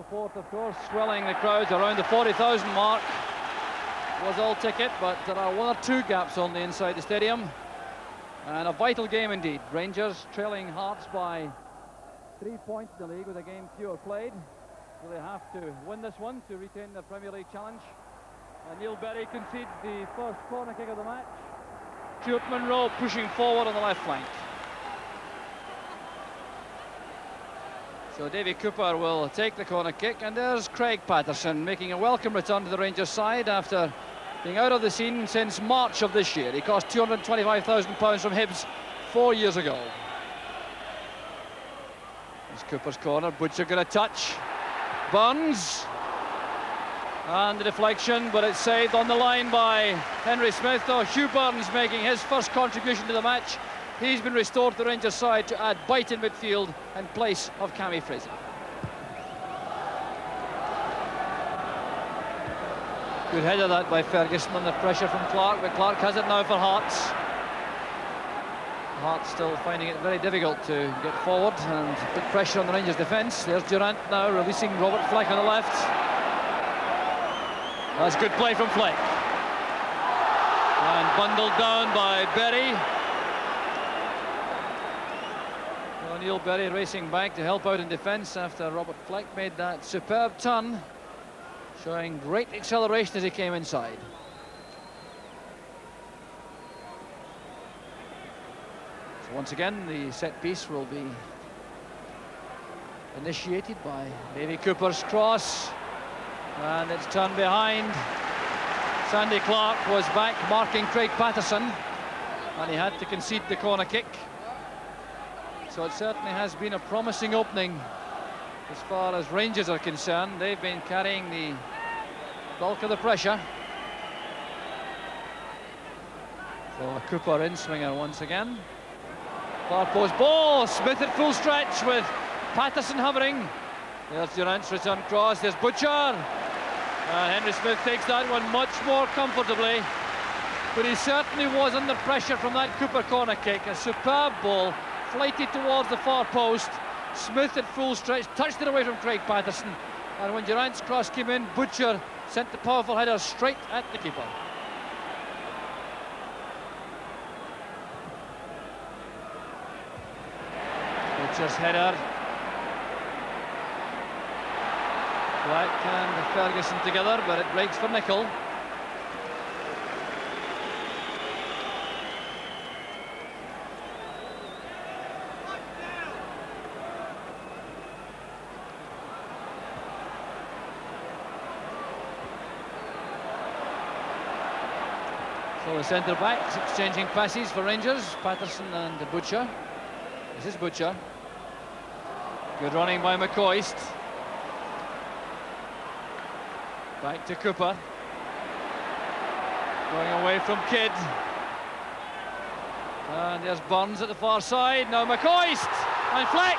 support, of course, swelling the crowds around the 40,000 mark. Was all ticket, but there are one or two gaps only inside the stadium. And a vital game indeed. Rangers trailing Hearts by 3 points in the league with a game fewer played. So they have to win this one to retain their Premier League challenge. And Neil Berry concedes the first corner kick of the match. Stuart Munro pushing forward on the left flank. So Davy Cooper will take the corner kick, and there's Craig Patterson making a welcome return to the Rangers side after being out of the scene since March of this year. He cost £225,000 from Hibs 4 years ago. There's Cooper's corner, Butcher going to touch. Burns. And the deflection, but it's saved on the line by Henry Smith. Though Hugh Burns making his first contribution to the match. He's been restored to the Rangers side to add bite in midfield in place of Cammy Fraser. Good header that by Ferguson under pressure from Clark, but Clark has it now for Hearts. Hearts still finding it very difficult to get forward and put pressure on the Rangers defence. There's Durant now releasing Robert Fleck on the left. That's good play from Fleck. And bundled down by Berry. Neil Berry racing back to help out in defence after Robert Fleck made that superb turn, showing great acceleration as he came inside. So once again the set piece will be initiated by Davy Cooper's cross, and it's turned behind. Sandy Clark was back marking Craig Patterson, and he had to concede the corner kick. So it certainly has been a promising opening as far as Rangers are concerned. They've been carrying the bulk of the pressure. So a Cooper in swinger once again. Far post ball, Smith at full stretch with Patterson hovering. There's Durant's return cross, there's Butcher. And Henry Smith takes that one much more comfortably. But he certainly was under pressure from that Cooper corner kick. A superb ball. Flighted towards the far post. Smith at full stretch, touched it away from Craig Patterson. And when Durant's cross came in, Butcher sent the powerful header straight at the keeper. Butcher's header. Black and Ferguson together, but it breaks for Nicol. So the centre backs exchanging passes for Rangers, Patterson and Butcher. This is Butcher. Good running by McCoist. Back to Cooper. Going away from Kidd. And there's Burns at the far side. Now McCoist and Fleck.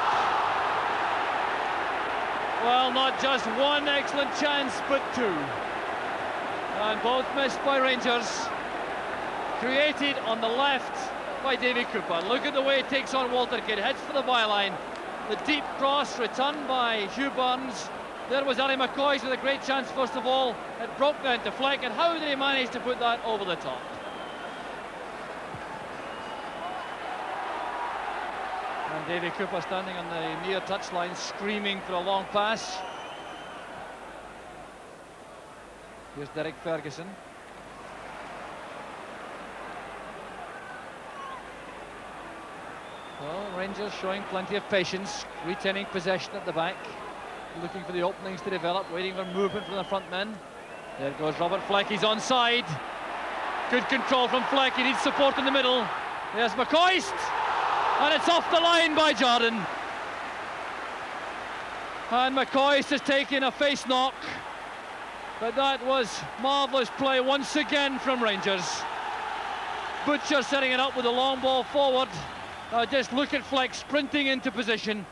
Well, not just one excellent chance, but two. And both missed by Rangers. Created on the left by Davy Cooper. Look at the way it takes on Walter Kidd. Heads for the byline. The deep cross returned by Hugh Burns. There was Ali McCoist with a great chance first of all. It broke down to Fleck, and how did he manage to put that over the top? And Davy Cooper standing on the near touchline screaming for a long pass. Here's Derek Ferguson. Well, Rangers showing plenty of patience, retaining possession at the back, looking for the openings to develop, waiting for movement from the front men. There goes Robert Fleck, he's onside. Good control from Fleck, he needs support in the middle. There's McCoist, and it's off the line by Jordan. And McCoist has taken a face knock, but that was marvellous play once again from Rangers. Butcher setting it up with a long ball forward. Just look at Fleck sprinting into position,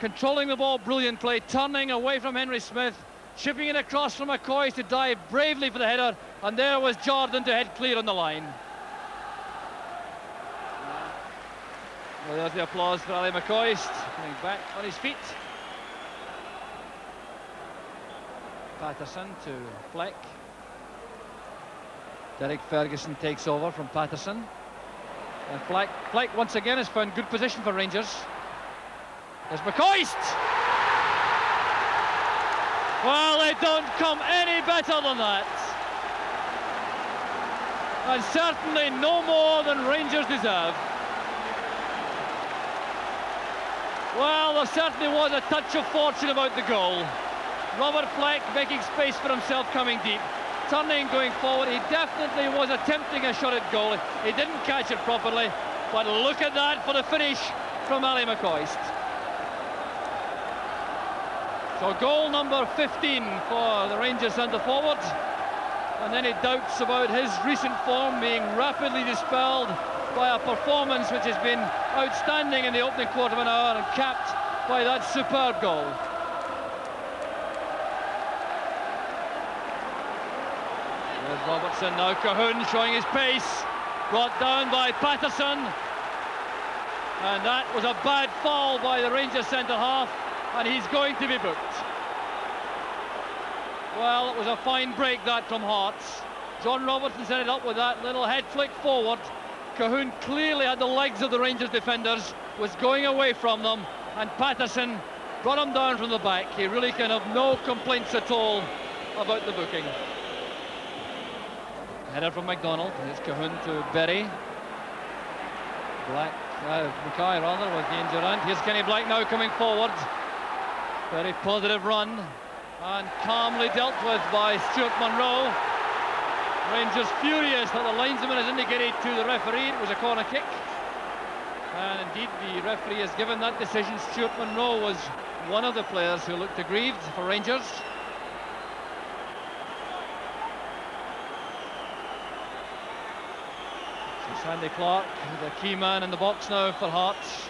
controlling the ball brilliantly, turning away from Henry Smith, chipping it across from McCoy to dive bravely for the header, and there was Jordan to head clear on the line. Well, there's the applause for Ali McCoist, coming back on his feet. Patterson to Fleck. Derek Ferguson takes over from Patterson. And Fleck once again has found good position for Rangers. There's McCoist! Well, they don't come any better than that. And certainly no more than Rangers deserve. Well, there certainly was a touch of fortune about the goal. Robert Fleck making space for himself coming deep. Turning, going forward, he definitely was attempting a shot at goal. He didn't catch it properly, but look at that for the finish from Ali McCoist. So goal number 15 for the Rangers centre-forward. And any doubts about his recent form being rapidly dispelled by a performance which has been outstanding in the opening quarter of an hour and capped by that superb goal. There's Robertson, now Cahoon showing his pace, brought down by Patterson. And that was a bad foul by the Rangers centre-half, and he's going to be booked. Well, it was a fine break that from Hearts. John Robertson set it up with that little head flick forward. Cahoon clearly had the legs of the Rangers defenders, was going away from them, and Patterson brought him down from the back. He really can have no complaints at all about the booking. Header from McDonald. Here's Cahoon to Berry. Mackay rather with Ian Durant. Here's Kenny Black now coming forward. Very positive run and calmly dealt with by Stuart Munro. Rangers furious that the linesman has indicated to the referee it was a corner kick. And indeed the referee has given that decision. Stuart Munro was one of the players who looked aggrieved for Rangers. Sandy Clark, the key man in the box now for Hearts.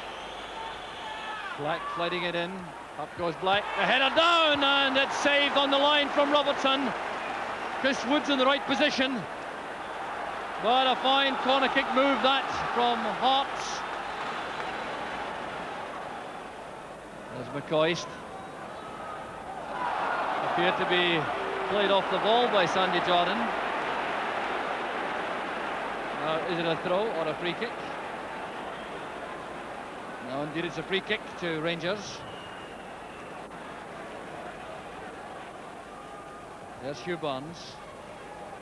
Black flooding it in. Up goes Black. The header down, and it's saved on the line from Robertson. Chris Wood's in the right position. But a fine corner kick move that from Hearts. There's McCoist. Appeared to be played off the ball by Sandy Jordan. Is it a throw or a free kick? No, indeed it's a free kick to Rangers. There's Hugh Barnes.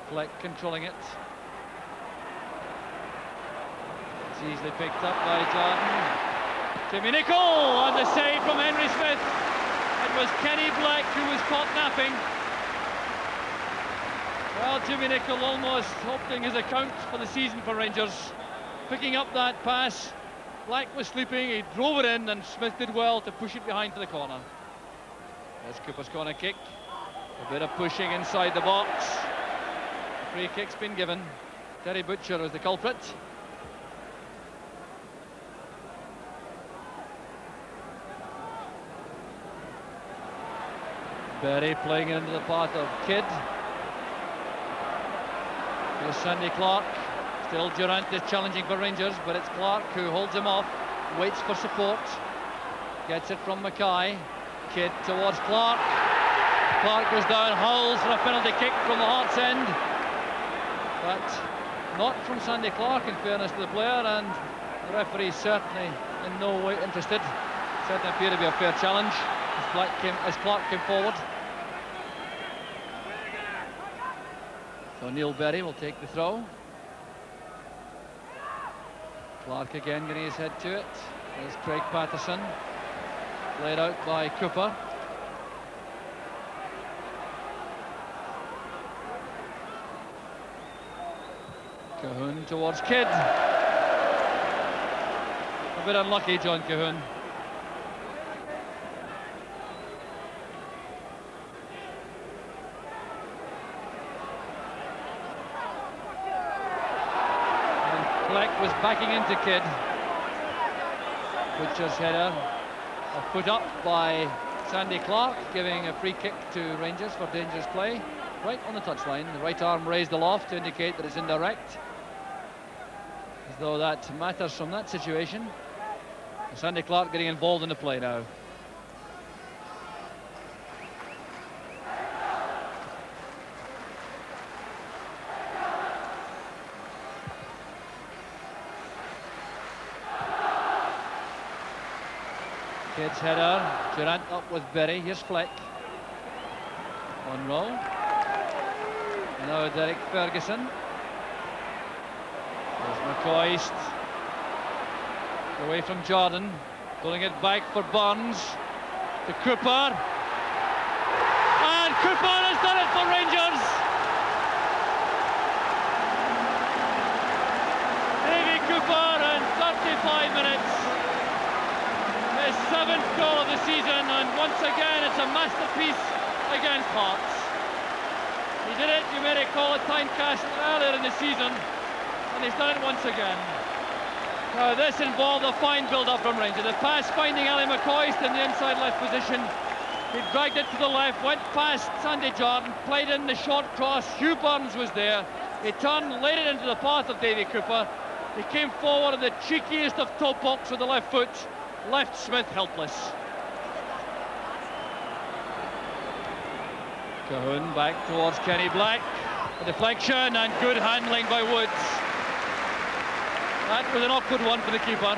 Fleck controlling it. It's easily picked up by Jordan. Jimmy Nicholl, and the save from Henry Smith. It was Kenny Black who was caught napping. Well, Jimmy Nicholl almost opening his account for the season for Rangers. Picking up that pass. Black was sleeping, he drove it in, and Smith did well to push it behind for the corner. There's Cooper's corner kick. A bit of pushing inside the box. The free kick's been given. Terry Butcher was the culprit. Berry playing it into the path of Kidd. Here's Sandy Clark. Still Durant is challenging for Rangers, but it's Clark who holds him off, waits for support, gets it from Mackay. Kidd towards Clark. Clark goes down, howls for a penalty kick from the Hearts end, but not from Sandy Clark, in fairness to the player, and the referee certainly in no way interested. Certainly appeared to be a fair challenge as Clark came forward. So Neil Berry will take the throw. Clark again getting his head to it. There's Craig Patterson. Played out by Cooper. Cahoon towards Kidd. A bit unlucky, John Cahoon. Fleck was backing into Kidd. Butcher's header, a foot up by Sandy Clark, giving a free kick to Rangers for dangerous play. Right on the touchline, the right arm raised aloft to indicate that it's indirect. As though that matters from that situation. Sandy Clark getting involved in the play now. Kidd's header, Durant up with Berry, here's Fleck. Monroe. Now Derek Ferguson. There's McCoist. Away from Jordan. Pulling it back for Burns. To Cooper. And Cooper has done it for Rangers! Davy Cooper in 35 minutes. His 7th goal of the season, and once again it's a masterpiece against Hearts. He did it, you may recall, at Tynecastle earlier in the season, and he's done it once again. Now this involved a fine build-up from Rangers. The pass finding Ali McCoist in the inside left position. He dragged it to the left, went past Sandy Jordan, played in the short cross. Hugh Burns was there. He turned, laid it into the path of Davy Cooper. He came forward in the cheekiest of toe pokes with the left foot, left Smith helpless. Cahoon back towards Kenny Black. A deflection and good handling by Woods. That was an awkward one for the keeper.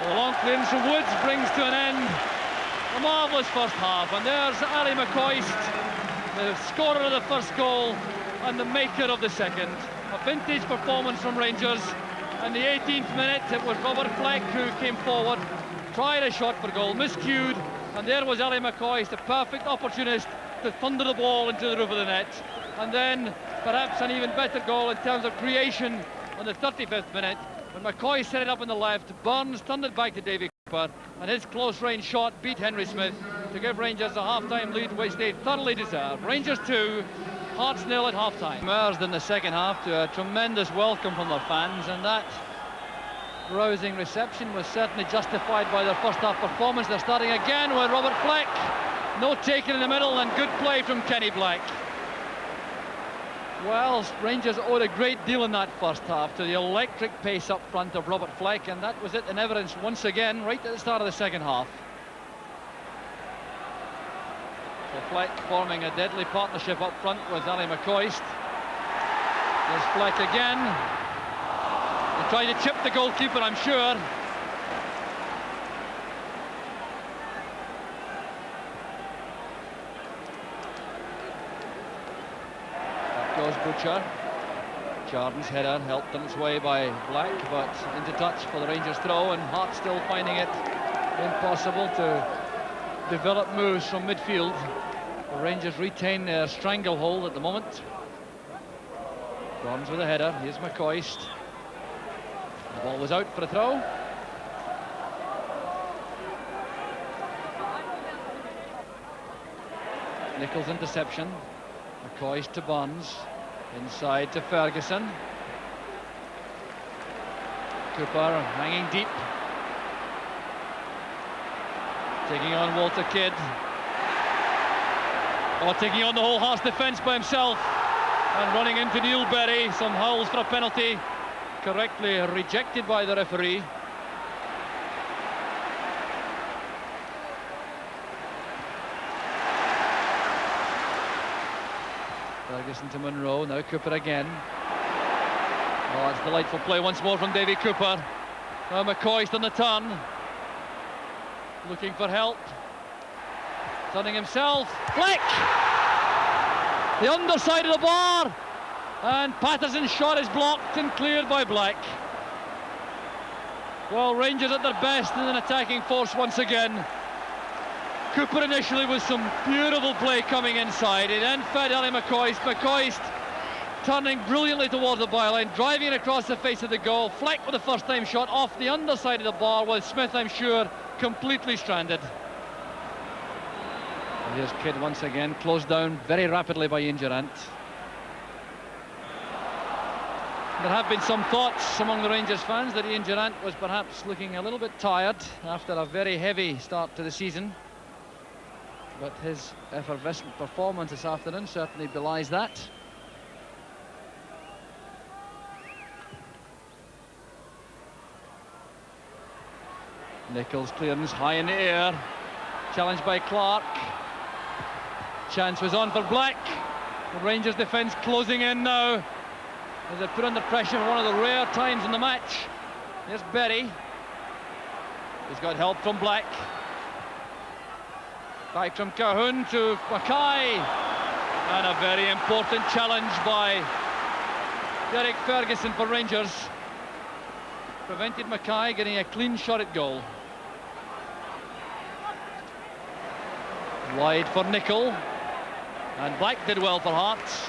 The long clearance from Woods brings to an end a marvellous first half. And there's Ali McCoist, the scorer of the first goal and the maker of the second. A vintage performance from Rangers. In the 18th minute, it was Robert Fleck who came forward, tried a shot for goal, miscued, and there was Ali McCoist, a perfect opportunist to thunder the ball into the roof of the net. And then, perhaps an even better goal in terms of creation on the 35th minute, when McCoy set it up on the left, Burns turned it back to Davy Cooper, and his close-range shot beat Henry Smith to give Rangers a half-time lead which they thoroughly deserved. Rangers 2, Hearts 0 at half-time. Emerged in the second half to a tremendous welcome from their fans, and that rousing reception was certainly justified by their first half performance. They're starting again with Robert Fleck. No taking in the middle and good play from Kenny Black. Well, Rangers owed a great deal in that first half to the electric pace up front of Robert Fleck, and that was it in evidence once again right at the start of the second half. So Fleck forming a deadly partnership up front with Ali McCoist. There's Fleck again. He tried to chip the goalkeeper, I'm sure. Up goes Butcher. Jordan's header helped on its way by Black, but into touch for the Rangers throw, and Hart still finding it impossible to develop moves from midfield. The Rangers retain their stranglehold at the moment. Burns with a header. Here's McCoist. The ball was out for a throw. Nichols' interception. McCoist to Burns. Inside to Ferguson. Cooper hanging deep. Taking on Walter Kidd. Oh, taking on the whole Hearts defence by himself. And running into Neil Berry. Some howls for a penalty. Correctly rejected by the referee. Ferguson to Monroe, now Cooper again. Oh, it's delightful play once more from Davy Cooper. Now McCoist on the turn. Looking for help. Turning himself. Flick! The underside of the bar. And Patterson's shot is blocked and cleared by Black. Well, Rangers at their best in an attacking force once again. Cooper initially with some beautiful play coming inside. He then fed Ali McCoist. McCoist turning brilliantly towards the byline, driving it across the face of the goal. Fleck with the first time shot off the underside of the bar, with Smith, I'm sure, completely stranded. And here's Kidd once again, closed down very rapidly by Ian Durant. There have been some thoughts among the Rangers fans that Ian Durant was perhaps looking a little bit tired after a very heavy start to the season. But his effervescent performance this afternoon certainly belies that. Nichols' clearance high in the air. Challenged by Clark. Chance was on for Black. The Rangers defence closing in now as they put under pressure for one of the rare times in the match. Here's Berry. He's got help from Black. Back from Cahoon to Mackay. And a very important challenge by Derek Ferguson for Rangers. Prevented Mackay getting a clean shot at goal. Wide for Nicol. And Black did well for Hearts.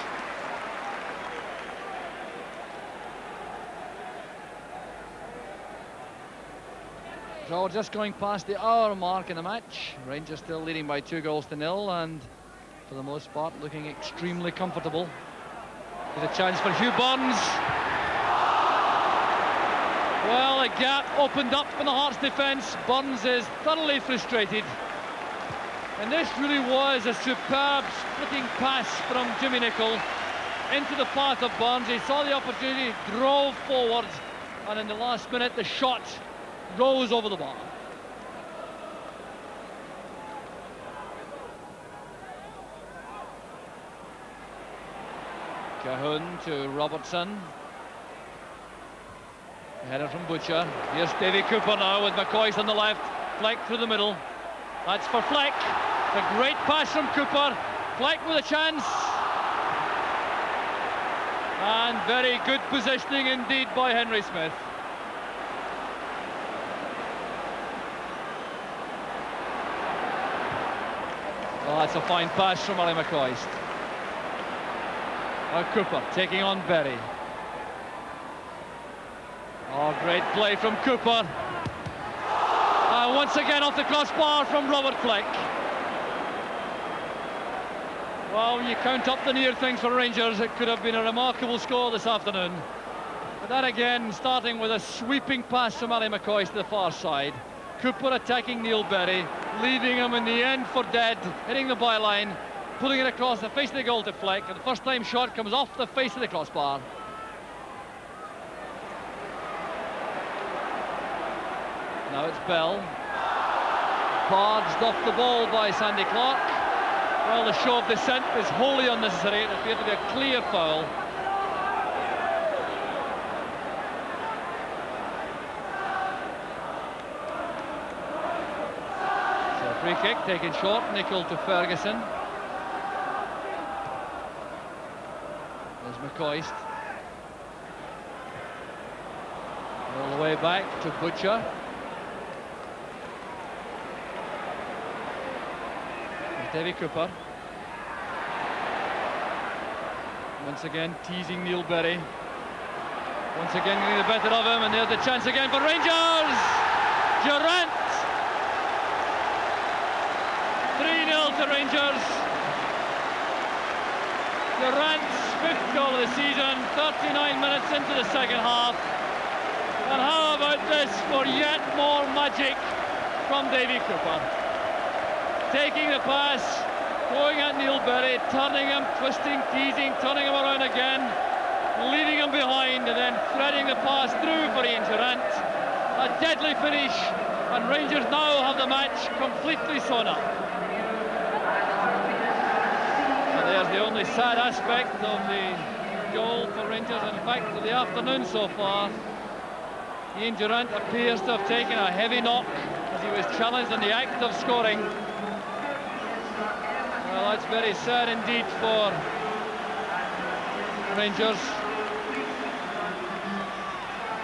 So we're just going past the hour mark in the match. Rangers still leading by 2-0, and for the most part looking extremely comfortable. There's a chance for Hugh Burns. Well, a gap opened up in the Hearts defence. Burns is thoroughly frustrated. And this really was a superb splitting pass from Jimmy Nicol into the path of Burns. He saw the opportunity, drove forward, and in the last minute the shot rose over the bar. Cahoon to Robertson. Header from Butcher. Here's Davy Cooper now with McCoist on the left. Fleck through the middle. That's for Fleck. A great pass from Cooper. Fleck with a chance. And very good positioning indeed by Henry Smith. Oh, that's a fine pass from Ali McCoist. Now Cooper taking on Berry. Oh, great play from Cooper. Once again off the crossbar from Robert Fleck. Well, when you count up the near things for Rangers, it could have been a remarkable score this afternoon. But that again, starting with a sweeping pass from Ali McCoist to the far side. Cooper attacking Neil Berry, leaving him in the end for dead, hitting the byline, pulling it across the face of the goal to Fleck, and the first time shot comes off the face of the crossbar. Now it's Bell. Barged off the ball by Sandy Clark. Well, the show of dissent is wholly unnecessary. It appeared to be a clear foul. So free kick taken short. Nicol to Ferguson. There's McCoist. All the way back to Butcher. Davy Cooper. Once again teasing Neil Berry. Once again getting the better of him, and there's the chance again for Rangers! Durant! 3-0 to Rangers. Durant's 5th goal of the season, 39 minutes into the second half. And how about this for yet more magic from Davy Cooper? Taking the pass, going at Neil Berry, turning him, twisting, teasing, turning him around again, leaving him behind, and then threading the pass through for Ian Durant. A deadly finish, and Rangers now have the match completely sewn up. And there's the only sad aspect of the goal for Rangers, in fact, of the afternoon so far. Ian Durant appears to have taken a heavy knock as he was challenged in the act of scoring. Well, that's very sad indeed for Rangers.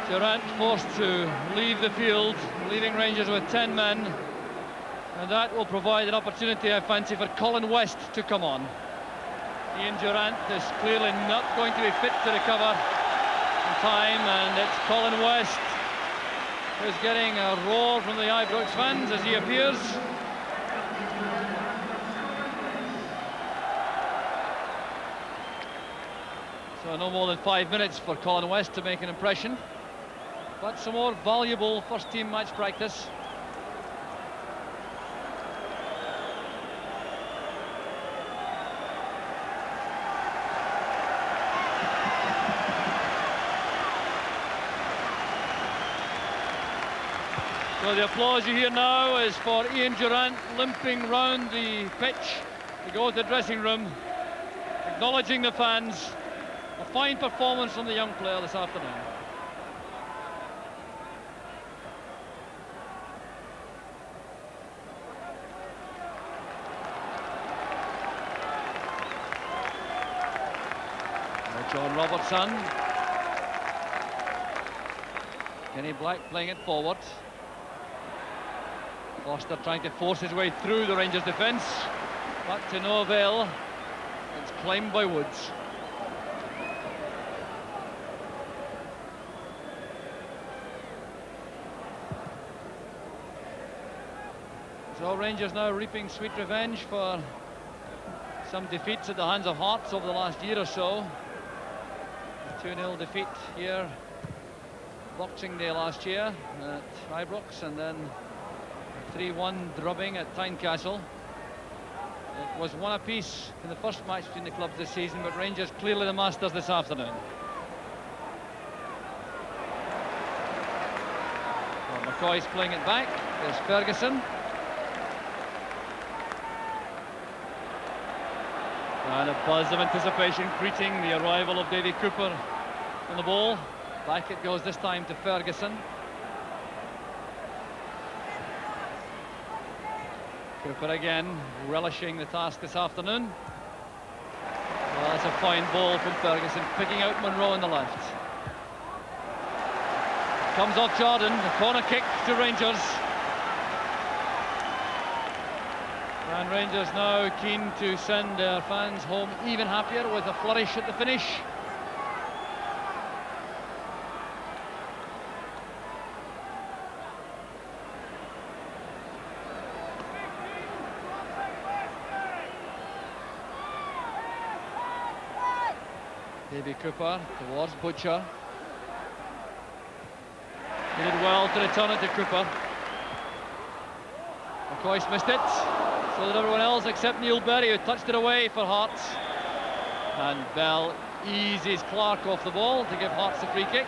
Durant forced to leave the field, leaving Rangers with 10 men. And that will provide an opportunity, I fancy, for Colin West to come on. Ian Durant is clearly not going to be fit to recover in time, and it's Colin West who's getting a roar from the Ibrox fans as he appears. So no more than 5 minutes for Colin West to make an impression, but some more valuable first team match practice. So the applause you hear now is for Ian Durant limping round the pitch to go to the dressing room. acknowledging the fans. A fine performance from the young player this afternoon. John Robertson. Kenny Black playing it forward. Foster trying to force his way through the Rangers defence, but to no avail. It's claimed by Woods. So Rangers now reaping sweet revenge for some defeats at the hands of Hearts over the last year or so. A 2-0 defeat here Boxing Day last year at Ibrox, and then a 3-1 drubbing at Tynecastle. It was one apiece in the first match between the clubs this season, but Rangers clearly the masters this afternoon. Well, McCoy's playing it back. There's Ferguson. And a buzz of anticipation greeting the arrival of Davy Cooper on the ball. Back it goes this time to Ferguson. Cooper again relishing the task this afternoon. Well, that's a fine ball from Ferguson, picking out Monroe on the left. Comes off Jordan, the corner kick to Rangers. And Rangers now keen to send their fans home even happier with a flourish at the finish. Davy Cooper towards Butcher. He did well to return it to Cooper. McCoy's missed it. So did everyone else except Neil Berry, who touched it away for Hearts. And Bell eases Clark off the ball to give Hearts the free kick.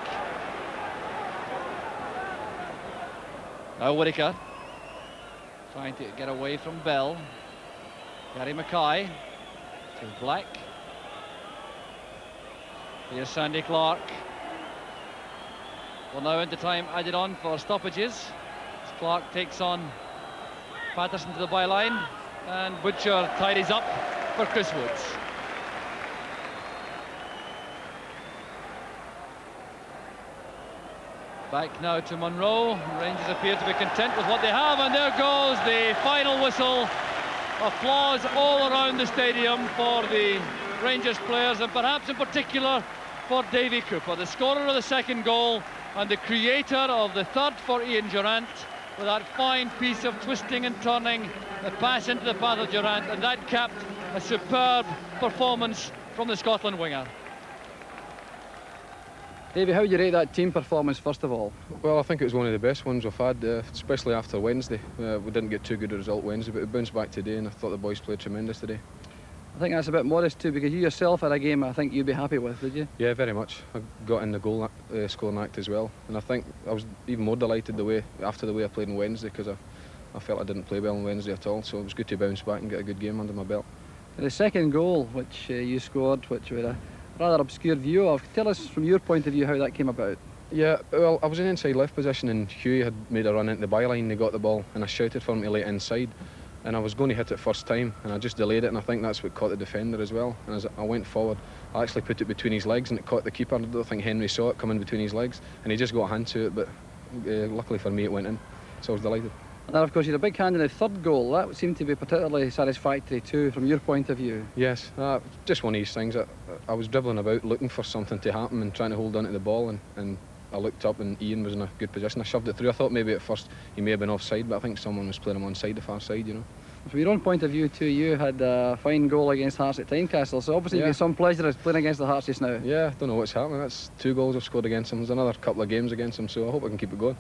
Now Whittaker trying to get away from Bell. Gary Mackay to Black. Here's Sandy Clark. Well, now into time added on for stoppages. As Clark takes on Patterson to the byline, and Butcher tidies up for Chris Woods. Back now to Monroe. Rangers appear to be content with what they have, and there goes the final whistle. Applause all around the stadium for the Rangers players, and perhaps in particular for Davy Cooper, the scorer of the second goal and the creator of the third for Ian Durrant, with that fine piece of twisting and turning, the pass into the path of Durrant, and that capped a superb performance from the Scotland winger. Davy, how would you rate that team performance first of all? Well, I think it was one of the best ones we've had, especially after Wednesday. We didn't get too good a result Wednesday, but we bounced back today, and I thought the boys played tremendous today. I think that's a bit modest too, because you yourself had a game I think you'd be happy with, did you? Yeah, very much. I got in the goal scoring act as well, and I think I was even more delighted after the way I played on Wednesday, because I felt I didn't play well on Wednesday at all, so it was good to bounce back and get a good game under my belt. The second goal which you scored, which we had a rather obscure view of, tell us from your point of view how that came about. Yeah, well, I was in inside left position and Hughie had made a run into the byline. They got the ball and I shouted for him to lay it inside, and I was going to hit it first time and I just delayed it, and I think that's what caught the defender as well. And as I went forward, I actually put it between his legs and it caught the keeper. I don't think Henry saw it coming between his legs, and he just got a hand to it, but luckily for me it went in, so I was delighted. And then of course you had a big hand in the third goal. That seemed to be particularly satisfactory too from your point of view. Yes, just one of these things. I was dribbling about looking for something to happen and trying to hold on to the ball, and I looked up and Ian was in a good position. I shoved it through. I thought maybe at first he may have been offside, but I think someone was playing him onside, the far side, you know. From your own point of view too, you had a fine goal against Hearts at Tynecastle, so obviously you've got some pleasure as playing against the Hearts just now. Yeah, I don't know what's happening. That's 2 goals I've scored against them. There's another couple of games against them, so I hope I can keep it going.